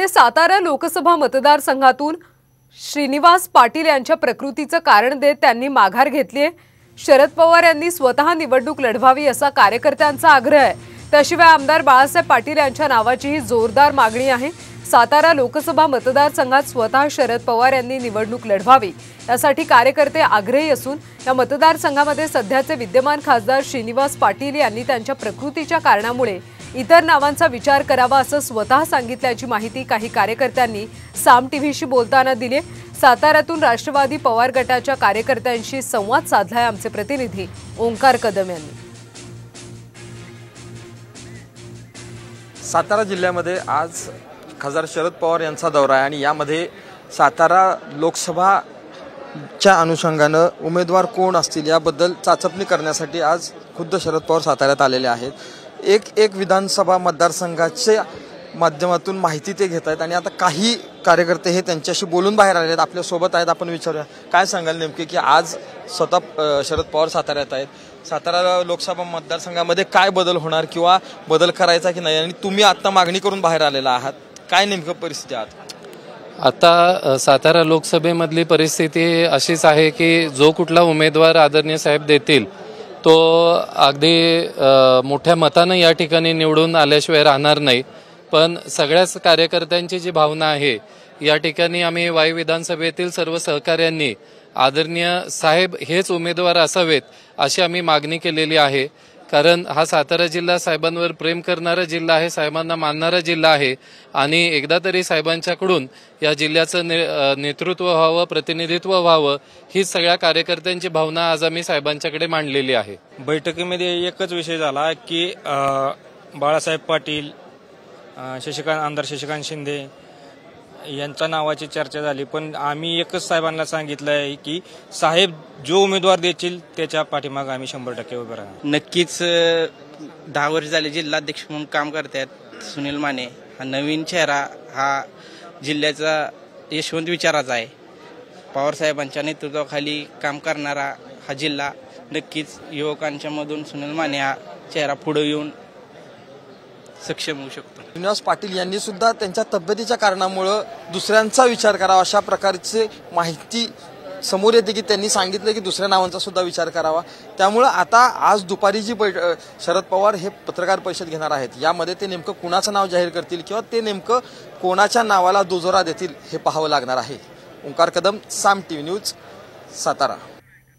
ते सातारा लोकसभा मतदारसंघातून श्रीनिवास पाटील यांच्या प्रकृतीचं कारण देत त्यांनी माघार घेतली आहे। शरद पवार यांनी स्वतः निवडणूक लढवावी असा कार्यकर्त्यांचा आग्रह आहे। त्याशिवाय आमदार बाळासाहेब पाटील यांच्या नावाचीही जोरदार मागणी आहे। सातारा लोकसभा मतदारसंघात स्वतः शरद पवार यांनी निवडणूक लढवावी यासाठी कार्यकर्ते आग्रही असून या मतदारसंघामध्ये सध्याचे विद्यमान खासदार श्रीनिवास पाटील यांनी त्यांच्या प्रकृतीच्या कारणामुळे इतर नावांचा विचार करावा असं स्वतः सांगितल्याची माहिती काही कार्यकर्त्यांनी साम टीव्हीशी बोलताना दिली। साताऱ्यातून राष्ट्रवादी पवार गटाच्या कार्यकर्त्यांशी संवाद साधलाय आमचे प्रतिनिधी ओंकार कदम यांनी। सातारा जिल्ह्यामध्ये आज खासदार शरद पवार यांचा दौरा आहे आणि यामध्ये सातारा लोकसभाच्या अनुषंगाने उमेदवार कोण असतील याबद्दल चाचपणी करण्यासाठी आज खुद्द शरद पवार साताऱ्यात आलेले आहेत। एक विधानसभा मतदारसंघाच्या माध्यमातून माहिती ते घेत आहेत आणि आता काही कार्यकर्ते हे त्यांच्याशी बोलून बाहेर आले आहेत। आपल्या सोबत आहेत, आपण विचारूया काय सांगाल नेमके की आज स्वतः शरद पवार साताऱ्यात आहेत। सातारा लोकसभा मतदारसंघामध्ये काय बदल होणार किंवा बदल करायचा की नाही आणि तुम्ही आता मागणी करून बाहेर आलेला आहात, काय नेमकं परिस्थिती आहे आता? सातारा लोकसभेमधली परिस्थिती अशीच आहे की जो कुठला उमेदवार आदरणीय साहेब देतील तो अगदी मोठ्या मताने या ठिकाणी निवडून आल्याशिवाय राहणार नाही। पण सगळ्याच कार्यकर्त्यांची जी भावना आहे या ठिकाणी आम्ही वाई विधानसभेतील सर्व सहकाऱ्यांनी आदरणीय साहेब हेच उमेदवार असावेत अशी आम्ही मागणी केलेली आहे। कारण हा सातारा जिल्हा साहेबांवर प्रेम करणारा जिल्हा आहे, साहेबांना मानणारा जिल्हा आहे आणि एकदा तरी साहेबांच्याकडून या जिल्ह्याचं नेतृत्व व्हावं, प्रतिनिधित्व व्हावं ही सगळ्या कार्यकर्त्यांची भावना आज आम्ही साहेबांच्याकडे मांडलेली आहे। बैठकीमध्ये एकच विषय झाला की बाळासाहेब पाटील, आमदार शशिकांत शिंदे यांच्या नावाची चर्चा झाली, पण आम्ही एकच साहेबांना सांगितलं आहे की साहेब जो उमेदवार देतील त्याच्या पाठीमागे आम्ही 100% उभे राहणार। नक्कीच 10 वर्ष झाले जिल्हाध्यक्ष म्हणून काम करतात सुनील माने हा नवीन चेहरा, हा जिल्ह्याचा यशवंत विचाराचा आहे। पवार साहेबांच्या नेतृत्वाखाली काम करणारा हा जिल्हा नक्कीच युवकांच्या मधून सुनील माने हा चेहरा पुढे येऊन सक्षम होऊ शकतो। श्रीनिवास पाटील यांनी सुद्धा त्यांच्या तब्येतीच्या कारणामुळे दुसऱ्यांचा विचार करावा अशा प्रकारची माहिती समोर येते की त्यांनी सांगितलं की दुसऱ्या नावांचा सुद्धा विचार करावा। त्यामुळे आता आज दुपारी जी शरद पवार हे पत्रकार परिषद घेणार आहेत यामध्ये ते नेमकं कुणाचं नाव जाहीर करतील किंवा ते नेमकं कोणाच्या नावाला दुजोरा देतील हे पाहावं लागणार आहे। ओंकार कदम, साम टीव्ही न्यूज, सातारा।